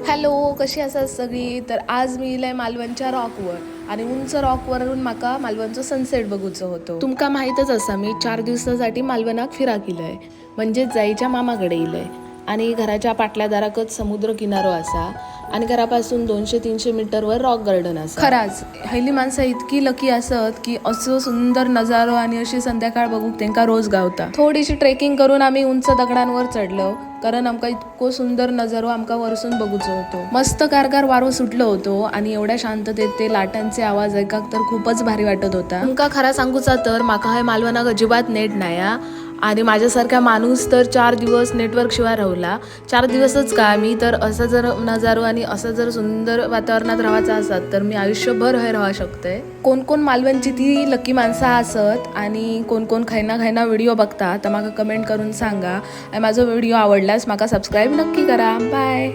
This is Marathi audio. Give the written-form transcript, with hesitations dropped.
हॅलो, कशी आसात सगळी? तर आज मी इलय मालवणच्या रॉकवर आणि उंच रॉकवरून म्हाका मालवणचो सनसेट बघूचो होतो। तुमका माहीतच असा मी 4 दिवसासाठी मालवणाक फिराक इलय, म्हणजे जायच्या मामाकडे इलय आणि घराच्या पाटल्या दाराकच समुद्र किनारो असा आणि घरापासून 200-300 मीटरवर रॉक गार्डन असा। खराच हयली माणसं इतकी लकी असत की असो सुंदर नजारो आणि अशी संध्याकाळ बघूक तेंका रोज गावता। थोडीशी ट्रेकिंग करून आम्ही उंच दगडांवर चढलो, कारण आमका इतको सुंदर नजारो आमका वरसून बघूचो होतो। मस्त गारगार वारो सुटलो होतो आणि एवढ्या शांततेत ते लाटांचे आवाज ऐकाक तर खूपच भारी वाटत होता। तुमका खरा सांगूचा तर माका हाय मालवणाक अजिबात नेट नाही आणि माझ्यासारख्या माणूस तर 4 दिवस नेटवर्क शिवाय राहुला। 4 दिवसच का, मी तर असं जर नजारो आणि असं जर सुंदर वातावरणात राहायचं असत तर मी आयुष्यभर हे राहू शकते। कोण कोण मालवणची ती लकी माणसं असत आणि कोण कोण खैना खैना व्हिडिओ बघता तर माका कमेंट करून सांगा आणि माझा व्हिडिओ आवडल्यास माका सबस्क्राईब नक्की करा। बाय।